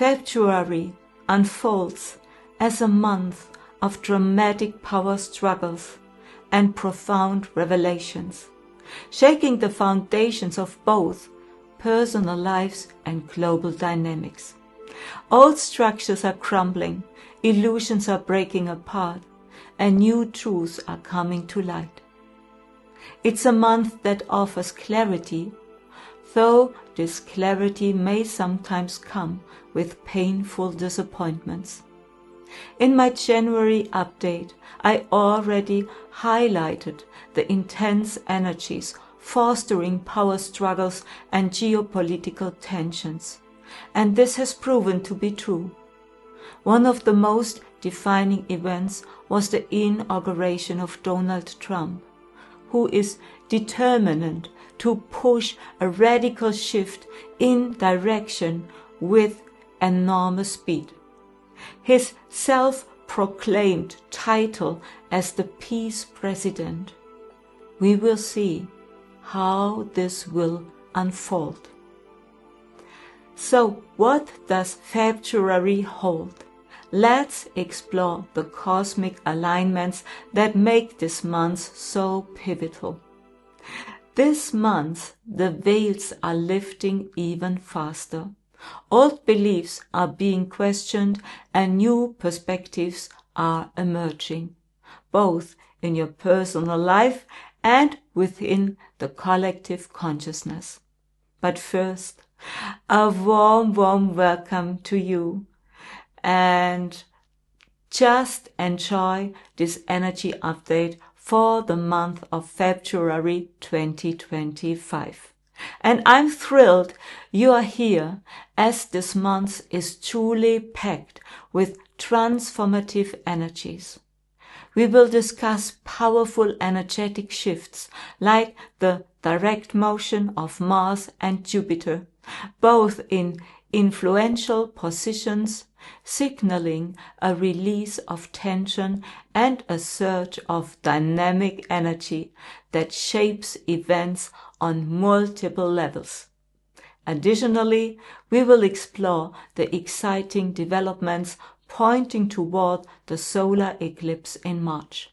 February unfolds as a month of dramatic power struggles and profound revelations, shaking the foundations of both personal lives and global dynamics. Old structures are crumbling, illusions are breaking apart, and new truths are coming to light. It's a month that offers clarity, though this clarity may sometimes come with painful disappointments. In my January update, I already highlighted the intense energies fostering power struggles and geopolitical tensions, and this has proven to be true. One of the most defining events was the inauguration of Donald Trump, who is determined to push a radical shift in direction with enormous speed. His self-proclaimed title as the Peace President. We will see how this will unfold. So, what does February hold? Let's explore the cosmic alignments that make this month so pivotal. This month, the veils are lifting even faster. Old beliefs are being questioned and new perspectives are emerging, both in your personal life and within the collective consciousness. But first, a warm welcome to you, and just enjoy this energy update for the month of February 2025. And I'm thrilled you are here, as this month is truly packed with transformative energies. We will discuss powerful energetic shifts like the direct motion of Mars and Jupiter, both in influential positions, signaling a release of tension and a surge of dynamic energy that shapes events on multiple levels. Additionally, we will explore the exciting developments pointing toward the solar eclipse in March,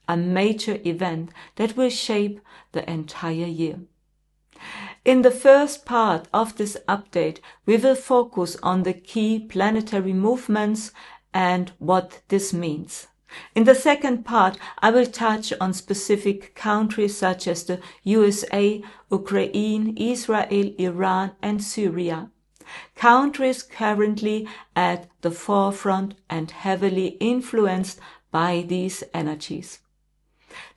a major event that will shape the entire year. In the first part of this update, we will focus on the key planetary movements and what this means. In the second part, I will touch on specific countries such as the USA, Ukraine, Israel, Iran, and Syria. Countries currently at the forefront and heavily influenced by these energies.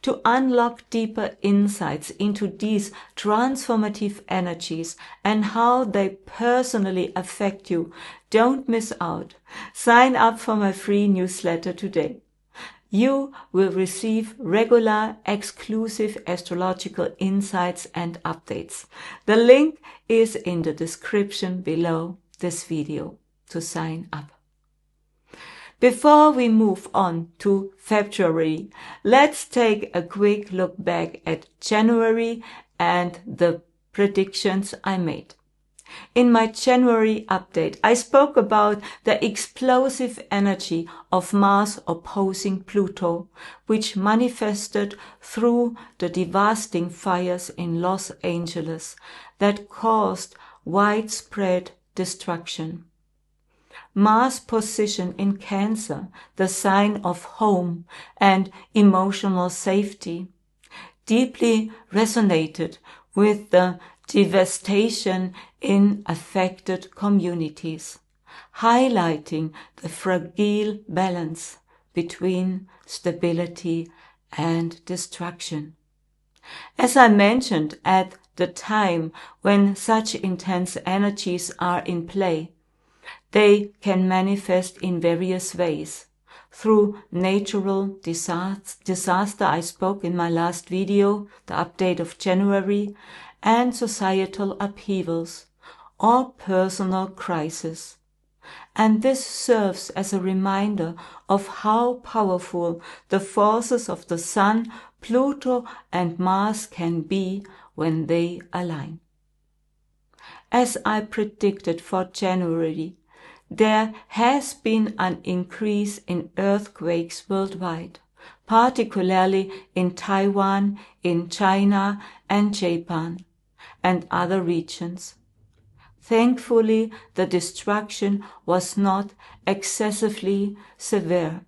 To unlock deeper insights into these transformative energies and how they personally affect you, don't miss out. Sign up for my free newsletter today. You will receive regular, exclusive astrological insights and updates. The link is in the description below this video to sign up. Before we move on to February, let's take a quick look back at January and the predictions I made. In my January update, I spoke about the explosive energy of Mars opposing Pluto, which manifested through the devastating fires in Los Angeles that caused widespread destruction. Mars' position in Cancer, the sign of home and emotional safety, deeply resonated with the devastation in affected communities, highlighting the fragile balance between stability and destruction. As I mentioned at the time when such intense energies are in play, they can manifest in various ways. Through natural disaster I spoke in my last video, the update of January, and societal upheavals, or personal crisis. And this serves as a reminder of how powerful the forces of the Sun, Pluto, and Mars can be when they align. As I predicted for January, there has been an increase in earthquakes worldwide, particularly in Taiwan, in China and Japan, and other regions. Thankfully, the destruction was not excessively severe.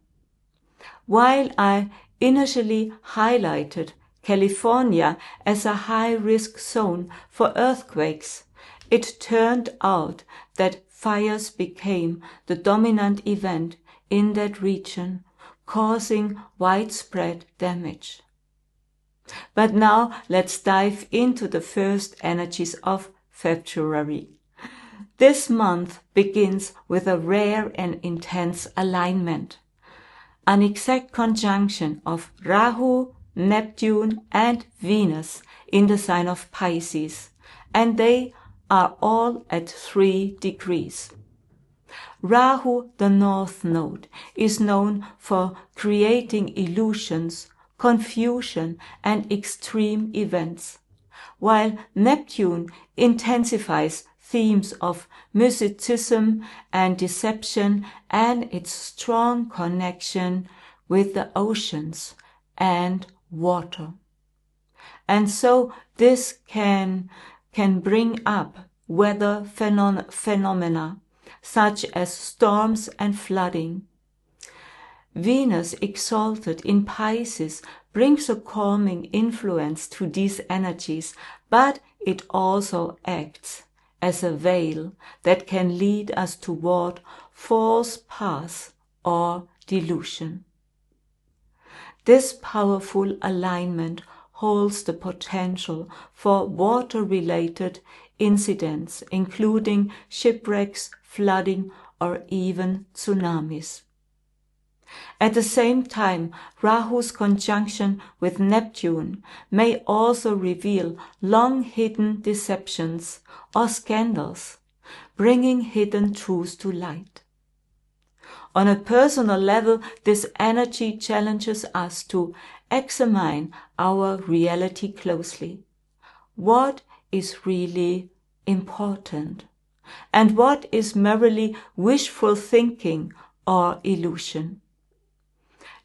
While I initially highlighted California as a high-risk zone for earthquakes, it turned out that fires became the dominant event in that region, causing widespread damage. But now let's dive into the first energies of February. This month begins with a rare and intense alignment, an exact conjunction of Rahu, Neptune and Venus in the sign of Pisces, and they are all at 3 degrees. Rahu, the north node, is known for creating illusions, confusion and extreme events, while Neptune intensifies themes of mysticism and deception and its strong connection with the oceans and water. And so this can bring up weather phenomena such as storms and flooding. Venus exalted in Pisces brings a calming influence to these energies, but it also acts as a veil that can lead us toward false paths or delusion. This powerful alignment holds the potential for water-related incidents, including shipwrecks, flooding, or even tsunamis. At the same time, Rahu's conjunction with Neptune may also reveal long-hidden deceptions or scandals, bringing hidden truths to light. On a personal level, this energy challenges us to examine our reality closely. What is really important? And what is merely wishful thinking or illusion?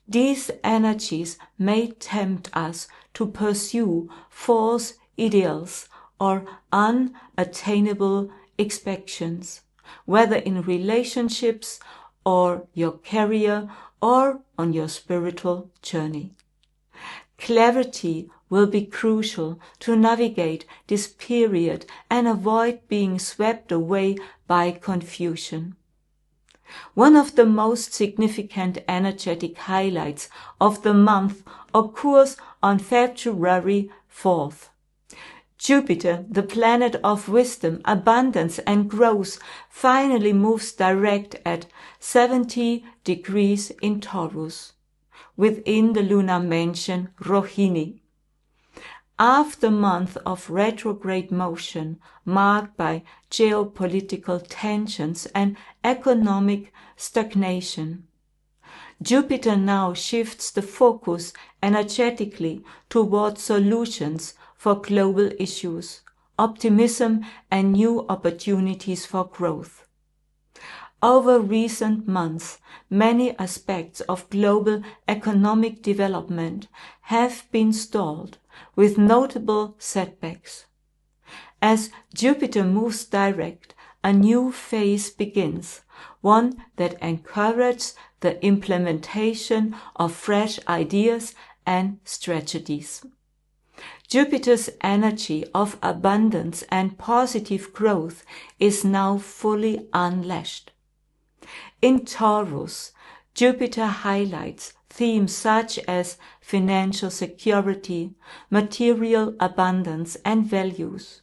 These energies may tempt us to pursue false ideals or unattainable expectations, whether in relationships or your career or on your spiritual journey. Clarity will be crucial to navigate this period and avoid being swept away by confusion. One of the most significant energetic highlights of the month occurs on February 4th. Jupiter, the planet of wisdom, abundance and growth, finally moves direct at 70 degrees in Taurus, within the lunar mansion Rohini. After a month of retrograde motion marked by geopolitical tensions and economic stagnation, Jupiter now shifts the focus energetically toward solutions for global issues, optimism and new opportunities for growth. Over recent months, many aspects of global economic development have been stalled, with notable setbacks. As Jupiter moves direct, a new phase begins, one that encourages the implementation of fresh ideas and strategies. Jupiter's energy of abundance and positive growth is now fully unleashed. In Taurus, Jupiter highlights themes such as financial security, material abundance, and values.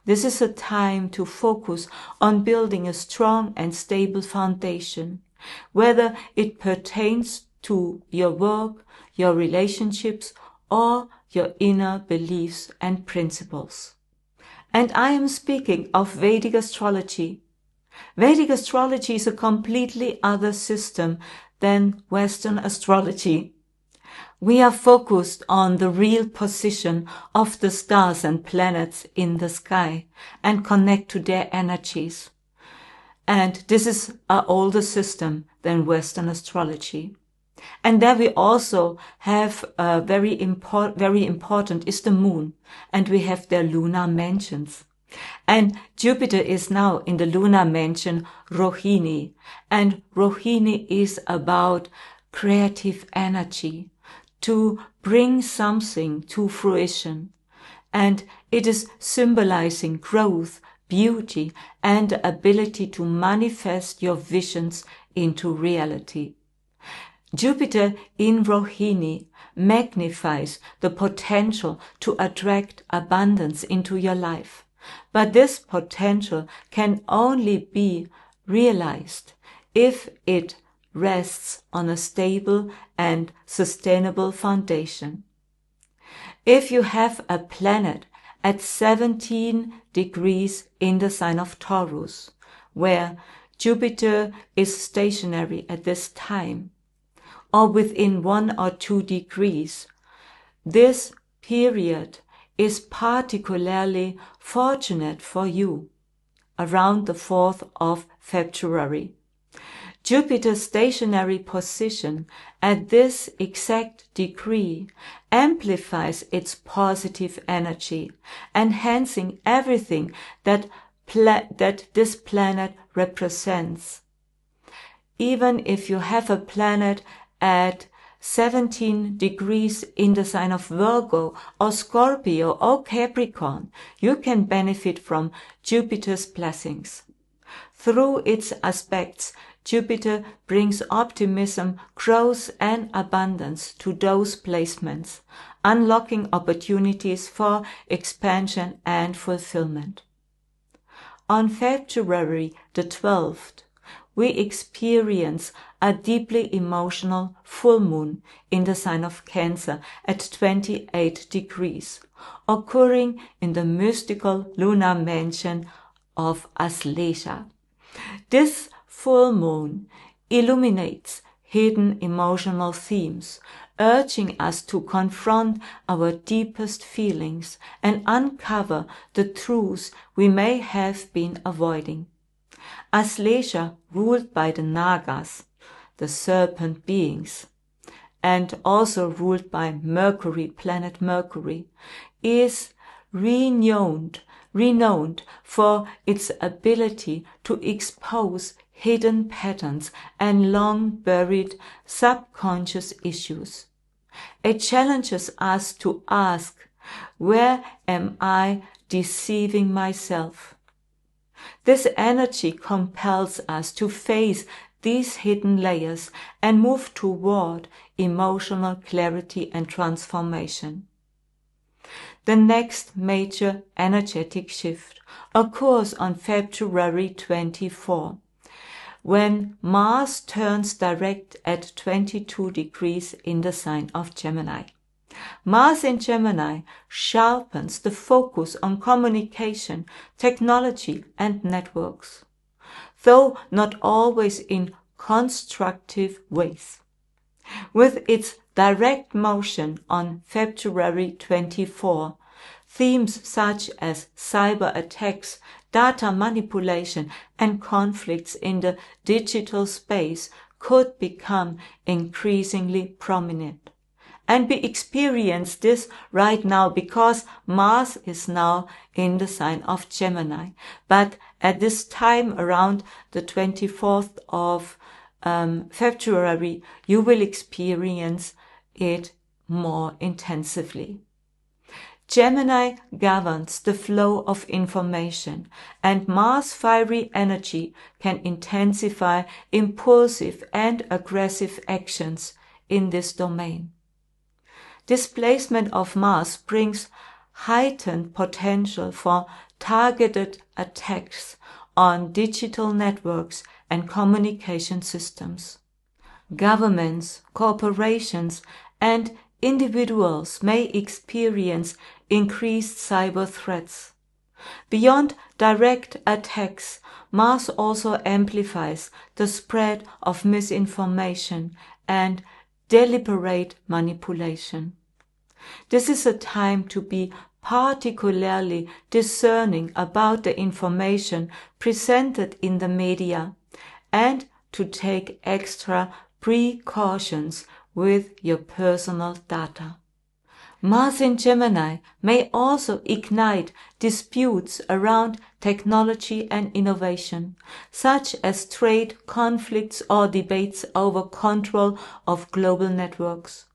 This is a time to focus on building a strong and stable foundation, whether it pertains to your work, your relationships, or your inner beliefs and principles. And I am speaking of Vedic astrology. Vedic astrology is a completely other system than Western astrology. We are focused on the real position of the stars and planets in the sky and connect to their energies. And this is an older system than Western astrology. And there we also have very important is the moon, and we have their lunar mansions. And Jupiter is now in the lunar mansion Rohini, and Rohini is about creative energy, to bring something to fruition. And it is symbolizing growth, beauty, and the ability to manifest your visions into reality. Jupiter in Rohini magnifies the potential to attract abundance into your life. But this potential can only be realized if it rests on a stable and sustainable foundation. If you have a planet at 17 degrees in the sign of Taurus, where Jupiter is stationary at this time, or within 1 or 2 degrees, this period is particularly fortunate for you around the 4th of February. Jupiter's stationary position at this exact degree amplifies its positive energy, enhancing everything that this planet represents. Even if you have a planet at 17 degrees in the sign of Virgo or Scorpio or Capricorn, you can benefit from Jupiter's blessings. Through its aspects, Jupiter brings optimism, growth, and abundance to those placements, unlocking opportunities for expansion and fulfillment. On February the 12th, we experience a deeply emotional full moon in the sign of Cancer at 28 degrees, occurring in the mystical lunar mansion of Astrological. This full moon illuminates hidden emotional themes, urging us to confront our deepest feelings and uncover the truths we may have been avoiding. Astrology, ruled by the Nagas, the serpent beings, and also ruled by Mercury, planet Mercury, is renowned for its ability to expose hidden patterns and long-buried subconscious issues. It challenges us to ask, where am I deceiving myself? This energy compels us to face these hidden layers and move toward emotional clarity and transformation. The next major energetic shift occurs on February 24, when Mars turns direct at 22 degrees in the sign of Gemini. Mars in Gemini sharpens the focus on communication, technology, and networks, though not always in constructive ways. With its direct motion on February 24, themes such as cyber attacks, data manipulation, and conflicts in the digital space could become increasingly prominent. And we experience this right now because Mars is now in the sign of Gemini. But at this time, around the 24th of February, you will experience it more intensively. Gemini governs the flow of information, and Mars' fiery energy can intensify impulsive and aggressive actions in this domain. Displacement of Mars brings heightened potential for targeted attacks on digital networks and communication systems. Governments, corporations, and individuals may experience increased cyber threats. Beyond direct attacks, Mars also amplifies the spread of misinformation and deliberate manipulation. This is a time to be particularly discerning about the information presented in the media, and to take extra precautions with your personal data. Mars in Gemini may also ignite disputes around technology and innovation, such as trade conflicts or debates over control of global networks.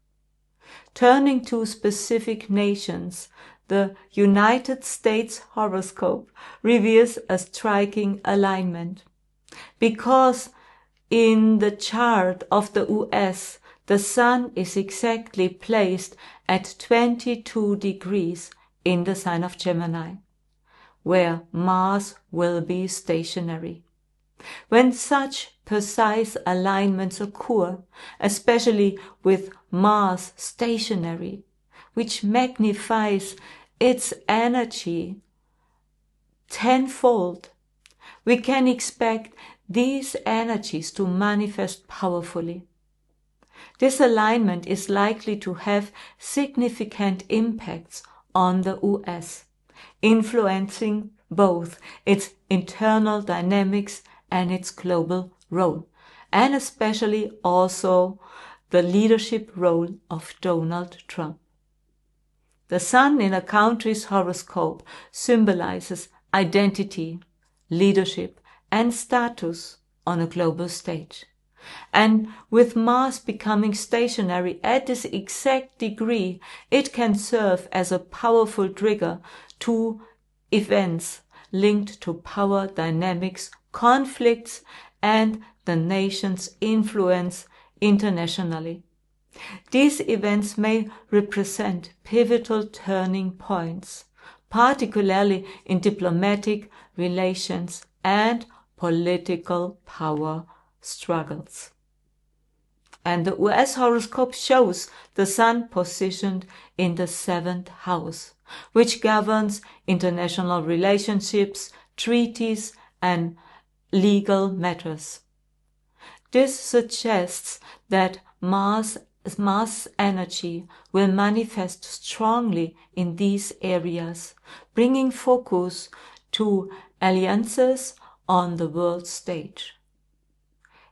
Turning to specific nations, the United States horoscope reveals a striking alignment. Because in the chart of the US, the Sun is exactly placed at 22 degrees in the sign of Gemini, where Mars will be stationary. When such precise alignments occur, especially with Mars stationary, which magnifies its energy tenfold, we can expect these energies to manifest powerfully. This alignment is likely to have significant impacts on the US, influencing both its internal dynamics and its global role, and especially also the leadership role of Donald Trump. The Sun in a country's horoscope symbolizes identity, leadership, and status on a global stage. And with Mars becoming stationary at this exact degree, it can serve as a powerful trigger to events linked to power dynamics, conflicts, and the nation's influence internationally. These events may represent pivotal turning points, particularly in diplomatic relations and political power struggles. And the US horoscope shows the Sun positioned in the 7th house, which governs international relationships, treaties, and legal matters. This suggests that Mars energy will manifest strongly in these areas, bringing focus to alliances on the world stage.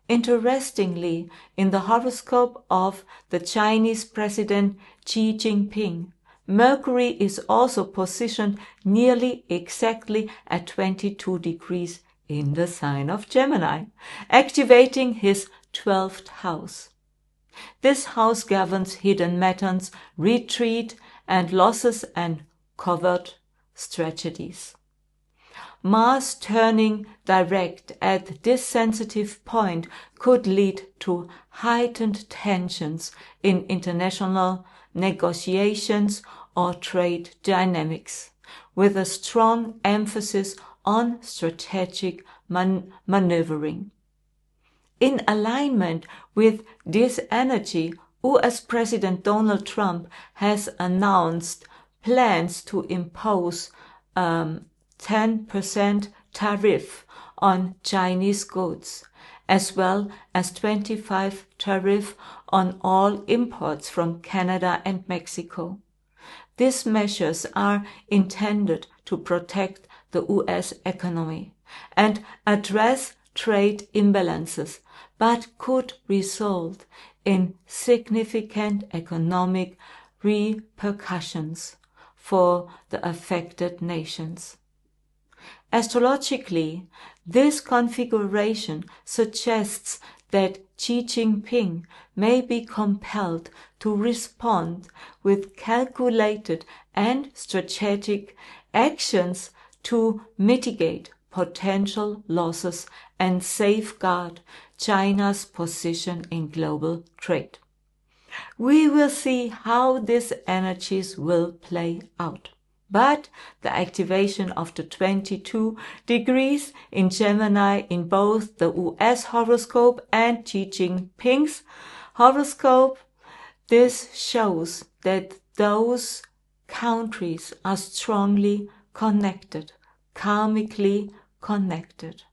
Interestingly, in the horoscope of the Chinese President Xi Jinping, Mercury is also positioned nearly exactly at 22 degrees in the sign of Gemini, activating his 12th house. This house governs hidden matters, retreat and losses, and covert strategies. Mars turning direct at this sensitive point could lead to heightened tensions in international negotiations or trade dynamics, with a strong emphasis on strategic maneuvering. In alignment with this energy, US President Donald Trump has announced plans to impose 10% tariff on Chinese goods, as well as 25% tariff on all imports from Canada and Mexico. These measures are intended to protect the US economy and address trade imbalances, but could result in significant economic repercussions for the affected nations. Astrologically, this configuration suggests that Xi Jinping may be compelled to respond with calculated and strategic actions to mitigate potential losses and safeguard China's position in global trade. We will see how these energies will play out. But the activation of the 22 degrees in Gemini in both the US horoscope and Xi Jinping's horoscope, this shows that those countries are strongly connected, karmically connected.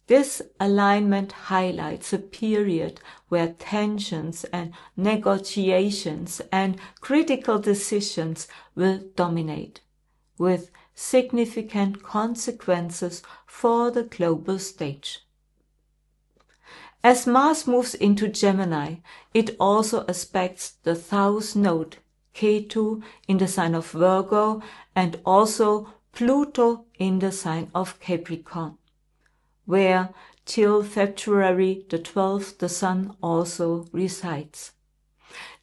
This alignment highlights a period where tensions and negotiations and critical decisions will dominate. with significant consequences for the global stage. As Mars moves into Gemini, it also aspects the South Node, Ketu, in the sign of Virgo, and also Pluto in the sign of Capricorn, where till February the 12th the Sun also resides.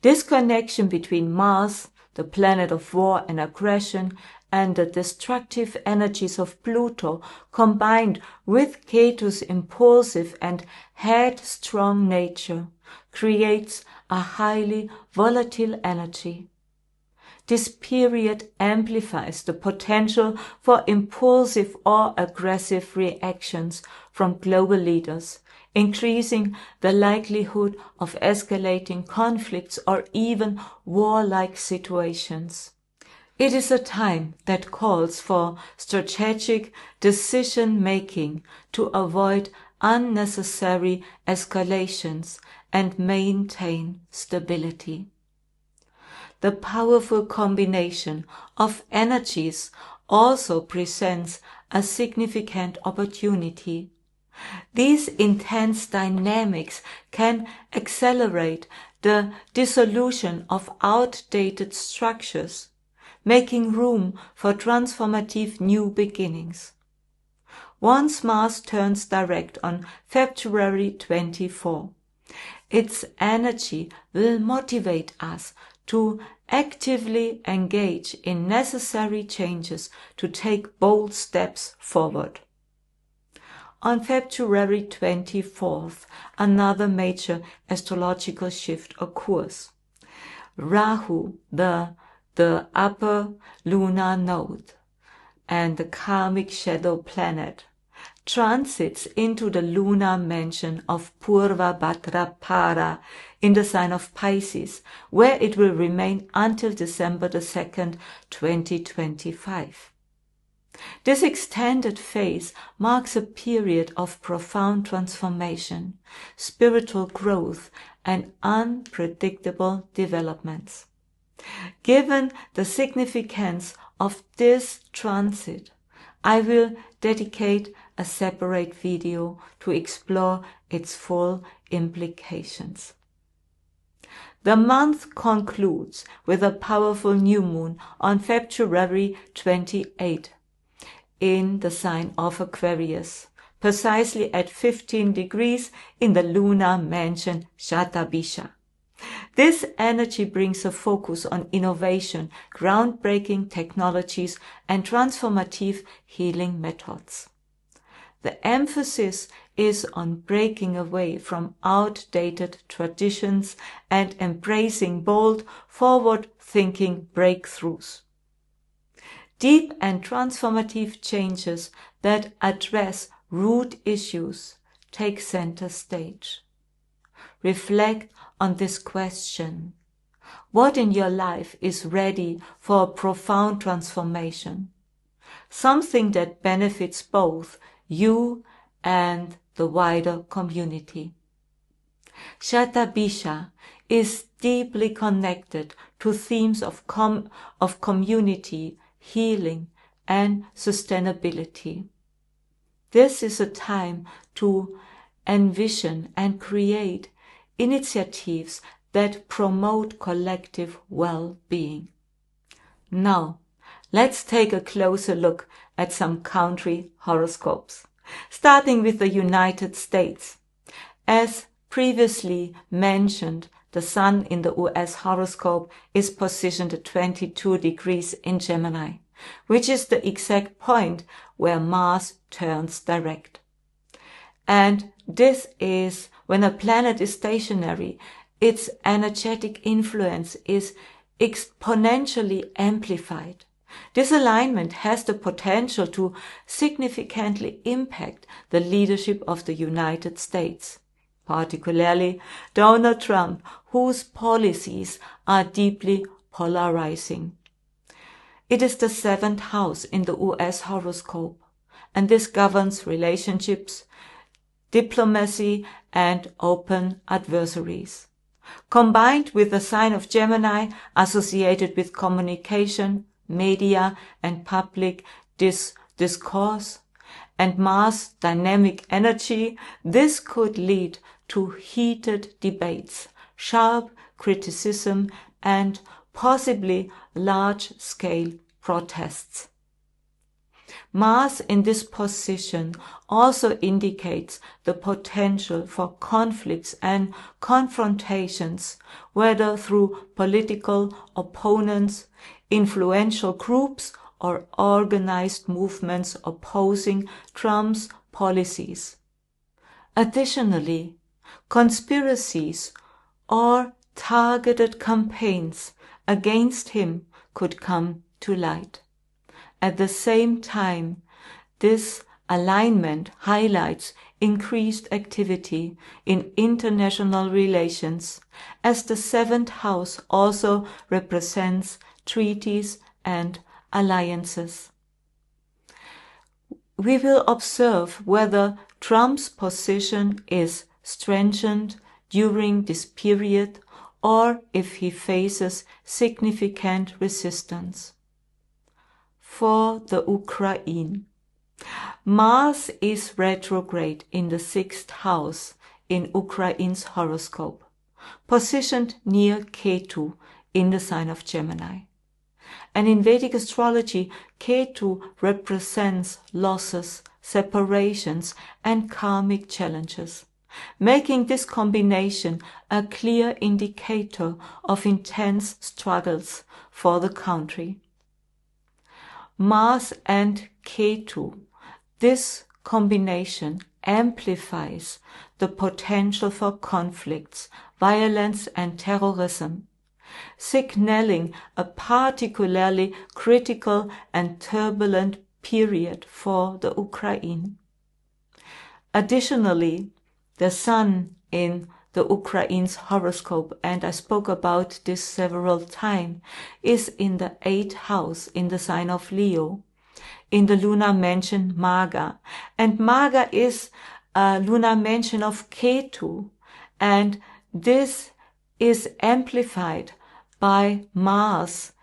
This connection between Mars, the planet of war and aggression, and the destructive energies of Pluto, combined with Ketu's impulsive and headstrong nature, creates a highly volatile energy. This period amplifies the potential for impulsive or aggressive reactions from global leaders, increasing the likelihood of escalating conflicts or even warlike situations. It is a time that calls for strategic decision-making to avoid unnecessary escalations and maintain stability. The powerful combination of energies also presents a significant opportunity. These intense dynamics can accelerate the dissolution of outdated structures, making room for transformative new beginnings. Once Mars turns direct on February 24, its energy will motivate us to actively engage in necessary changes to take bold steps forward. On February 24th, another major astrological shift occurs. Rahu, the upper lunar node and the karmic shadow planet, transits into the lunar mansion of Purva Bhadrapada in the sign of Pisces, where it will remain until December 2nd, 2025. This extended phase marks a period of profound transformation, spiritual growth, and unpredictable developments. Given the significance of this transit, I will dedicate a separate video to explore its full implications. The month concludes with a powerful new moon on February 28 in the sign of Aquarius, precisely at 15 degrees in the lunar mansion Shatabisha. This energy brings a focus on innovation, groundbreaking technologies, and transformative healing methods. The emphasis is on breaking away from outdated traditions and embracing bold, forward-thinking breakthroughs. Deep and transformative changes that address root issues take center stage. Reflect on this question. What in your life is ready for a profound transformation? Something that benefits both you and the wider community. Shatabisha is deeply connected to themes of community, healing, and sustainability. This is a time to envision and create initiatives that promote collective well-being. Now, let's take a closer look at some country horoscopes, starting with the United States. As previously mentioned, the Sun in the US horoscope is positioned at 22 degrees in Gemini, which is the exact point where Mars turns direct. And this is when a planet is stationary, its energetic influence is exponentially amplified. This alignment has the potential to significantly impact the leadership of the United States, particularly Donald Trump, whose policies are deeply polarizing. It is the 7th house in the US horoscope, and this governs relationships, diplomacy, and open adversaries. Combined with the sign of Gemini associated with communication, media and public discourse, and Mars' dynamic energy, this could lead to heated debates, sharp criticism, and possibly large-scale protests. Mars in this position also indicates the potential for conflicts and confrontations, whether through political opponents, influential groups, or organized movements opposing Trump's policies. Additionally, conspiracies or targeted campaigns against him could come to light. At the same time, this alignment highlights increased activity in international relations, as the seventh house also represents treaties and alliances. We will observe whether Trump's position is strengthened during this period or if he faces significant resistance. For the Ukraine, Mars is retrograde in the sixth house in Ukraine's horoscope, positioned near Ketu in the sign of Gemini. And in Vedic astrology, Ketu represents losses, separations, and karmic challenges, making this combination a clear indicator of intense struggles for the country. Mars and Ketu, this combination amplifies the potential for conflicts, violence, and terrorism, signaling a particularly critical and turbulent period for the Ukraine. Additionally, the Sun in the Ukraine's horoscope, and I spoke about this several times, is in the 8th house in the sign of Leo, in the lunar mansion Maga. And Maga is a lunar mansion of Ketu, and this is amplified by Mars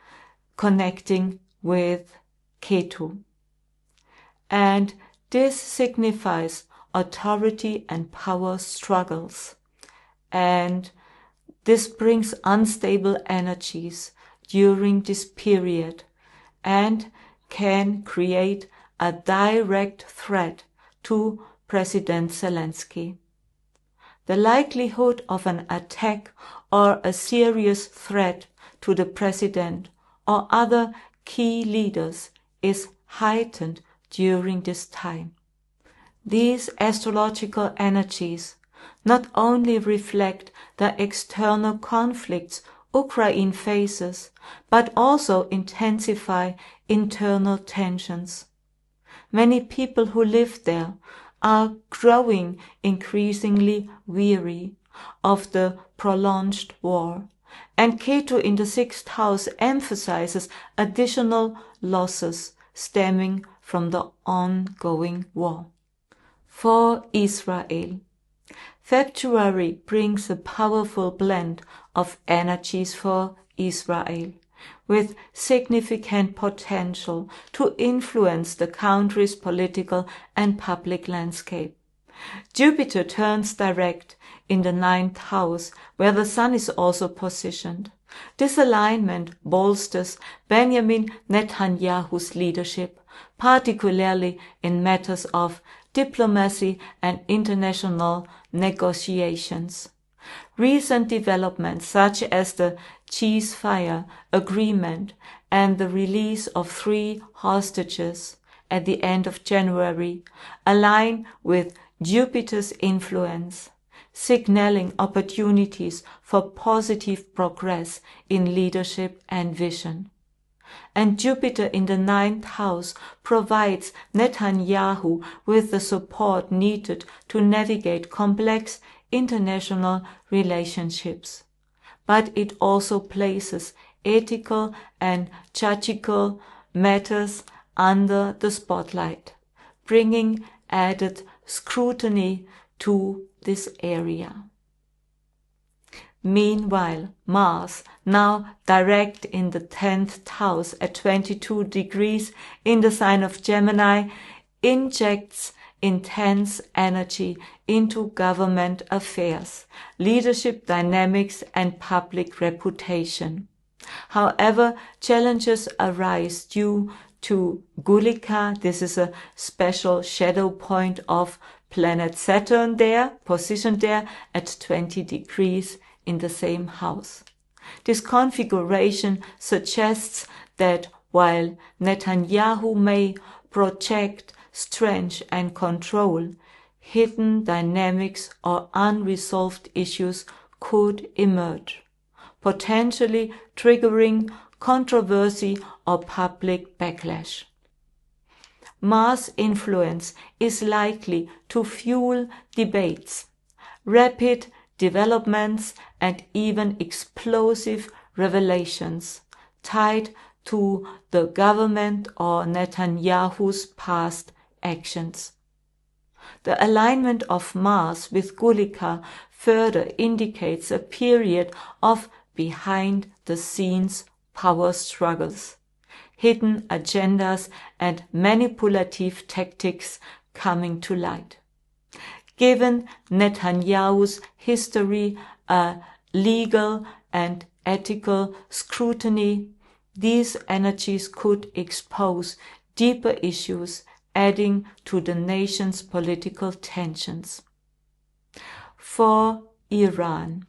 connecting with Ketu. And this signifies authority and power struggles. And this brings unstable energies during this period and can create a direct threat to President Zelensky. The likelihood of an attack or a serious threat to the president or other key leaders is heightened during this time. These astrological energies not only reflect the external conflicts Ukraine faces, but also intensify internal tensions. Many people who live there are growing increasingly weary of the prolonged war, and Ketu in the 6th house emphasizes additional losses stemming from the ongoing war. For Israel, February brings a powerful blend of energies for Israel, with significant potential to influence the country's political and public landscape. Jupiter turns direct in the 9th house, where the Sun is also positioned. This alignment bolsters Benjamin Netanyahu's leadership, particularly in matters of diplomacy and international negotiations. Recent developments such as the ceasefire agreement and the release of 3 hostages at the end of January align with Jupiter's influence, signaling opportunities for positive progress in leadership and vision. And Jupiter in the 9th house provides Netanyahu with the support needed to navigate complex international relationships. But it also places ethical and judicial matters under the spotlight, bringing added scrutiny to this area. Meanwhile, Mars, now direct in the 10th house at 22 degrees in the sign of Gemini, injects intense energy into government affairs, leadership dynamics, and public reputation. However, challenges arise due to Gulika. This is a special shadow point of planet Saturn there, positioned there at 20 degrees in the same house. This configuration suggests that while Netanyahu may project strength and control, hidden dynamics or unresolved issues could emerge, potentially triggering controversy or public backlash. Mars' influence is likely to fuel debates, rapid developments, and even explosive revelations tied to the government or Netanyahu's past actions. The alignment of Mars with Gulika further indicates a period of behind-the-scenes power struggles, hidden agendas, and manipulative tactics coming to light. Given Netanyahu's history, legal and ethical scrutiny, these energies could expose deeper issues, adding to the nation's political tensions. For Iran,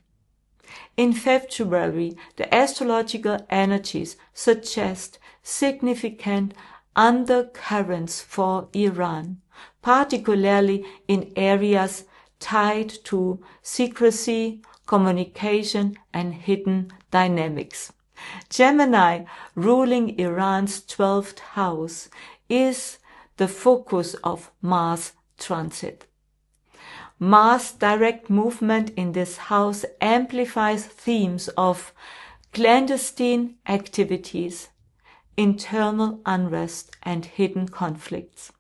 in February, the astrological energies suggest significant undercurrents for Iran, particularly in areas tied to secrecy, communication, and hidden dynamics. Gemini, ruling Iran's 12th house, is the focus of Mars transit. Mars' direct movement in this house amplifies themes of clandestine activities, internal unrest, and hidden conflicts.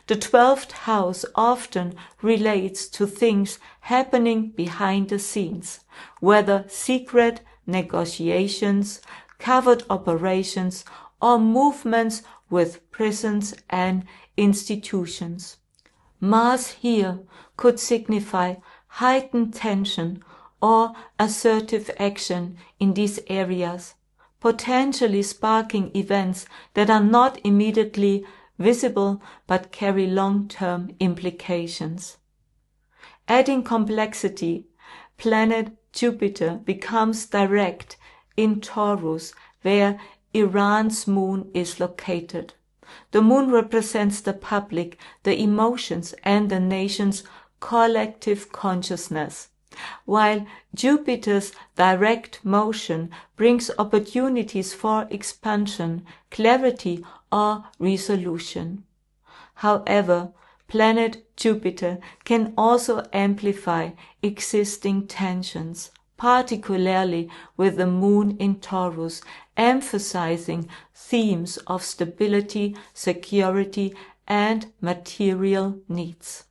The 12th house often relates to things happening behind the scenes, whether secret negotiations, covert operations, or movements with prisons and institutions. Mars here could signify heightened tension or assertive action in these areas, potentially sparking events that are not immediately visible but carry long-term implications. Adding complexity, planet Jupiter becomes direct in Taurus, where Iran's moon is located. The moon represents the public, the emotions, and the nation's collective consciousness, while Jupiter's direct motion brings opportunities for expansion, clarity, or resolution. However, planet Jupiter can also amplify existing tensions, particularly with the moon in Taurus, emphasizing themes of stability, security, and material needs.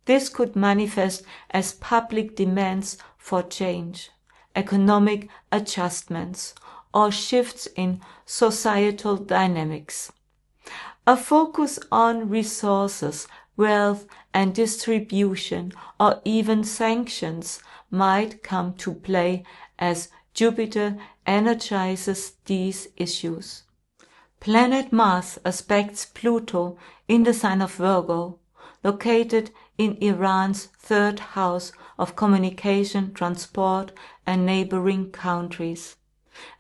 This could manifest as public demands for change, economic adjustments, or shifts in societal dynamics. A focus on resources, wealth, and distribution, or even sanctions, might come to play as Jupiter energizes these issues. Planet Mars aspects Pluto in the sign of Virgo, located in Iran's 3rd house of communication, transport, and neighboring countries.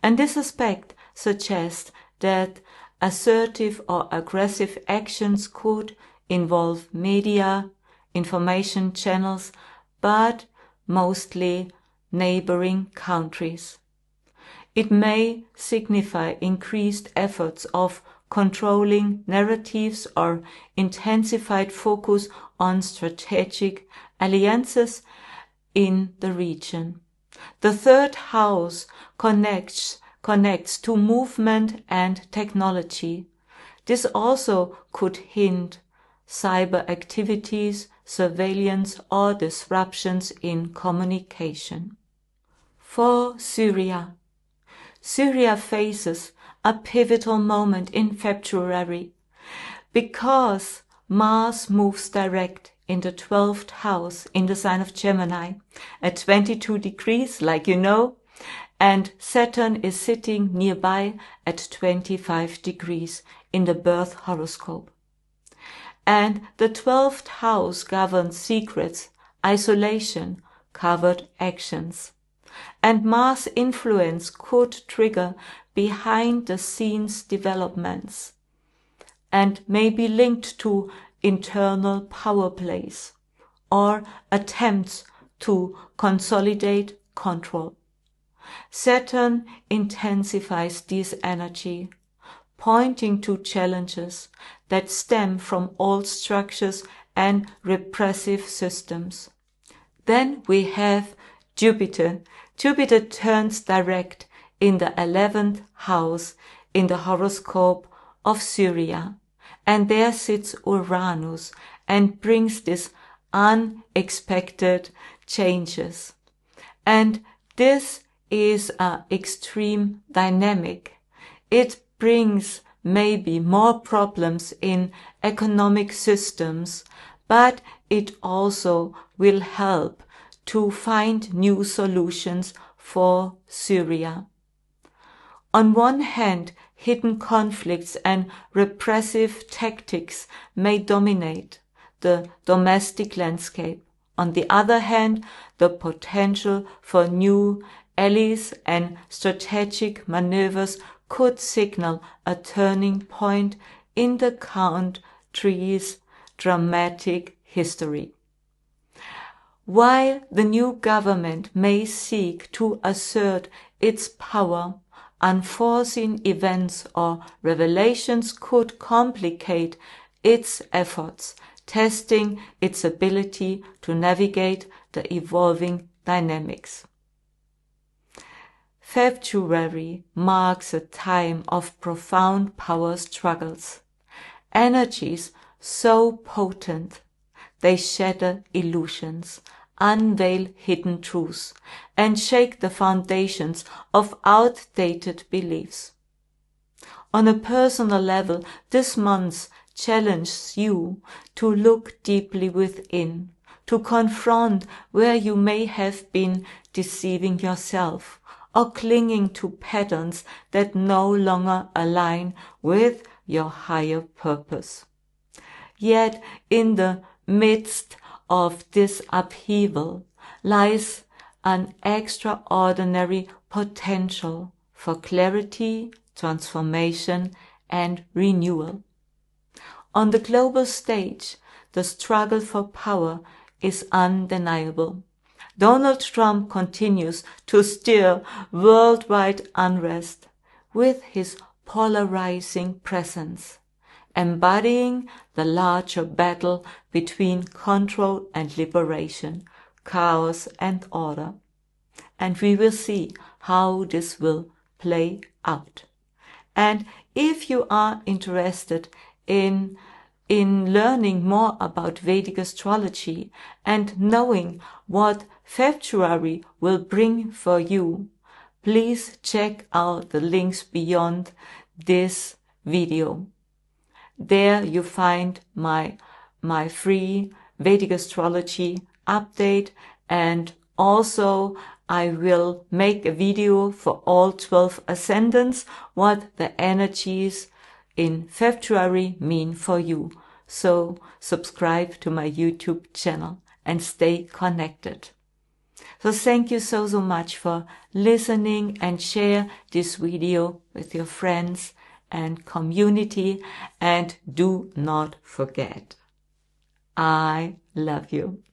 And this aspect suggests that assertive or aggressive actions could involve media, information channels, but mostly neighboring countries. It may signify increased efforts of controlling narratives or intensified focus on strategic alliances in the region. The 3rd house connects to movement and technology. This also could hint cyber activities, surveillance, or disruptions in communication. For Syria. Syria faces a pivotal moment in February because Mars moves direct in the 12th house in the sign of Gemini at 22 degrees, like you know, and Saturn is sitting nearby at 25 degrees in the birth horoscope. And the 12th house governs secrets, isolation, covert actions. And Mars' influence could trigger behind-the-scenes developments and may be linked to internal power plays or attempts to consolidate control. Saturn intensifies this energy, pointing to challenges that stem from old structures and repressive systems. Then we have Jupiter. Jupiter turns direct in the 11th house in the horoscope of Syria, and there sits Uranus and brings these unexpected changes. And this is an extreme dynamic. It brings maybe more problems in economic systems, but it also will help to find new solutions for Syria. On one hand, hidden conflicts and repressive tactics may dominate the domestic landscape. On the other hand, the potential for new allies and strategic maneuvers could signal a turning point in the country's dramatic history. While the new government may seek to assert its power, unforeseen events or revelations could complicate its efforts, testing its ability to navigate the evolving dynamics. February marks a time of profound power struggles, energies so potent they shatter illusions, unveil hidden truths, and shake the foundations of outdated beliefs. On a personal level, this month challenges you to look deeply within, to confront where you may have been deceiving yourself or clinging to patterns that no longer align with your higher purpose. Yet in the midst of this upheaval lies an extraordinary potential for clarity, transformation, and renewal. On the global stage, the struggle for power is undeniable. Donald Trump continues to stir worldwide unrest with his polarizing presence, embodying the larger battle between control and liberation, chaos and order. And we will see how this will play out. And if you are interested in learning more about Vedic astrology and knowing what February will bring for you, please check out the links beyond this video. There you find my free Vedic astrology update, and also I will make a video for all 12 ascendants, what the energies in February mean for you. So subscribe to my YouTube channel and stay connected. So thank you so much for listening, and share this video with your friends and community, and do not forget, I love you.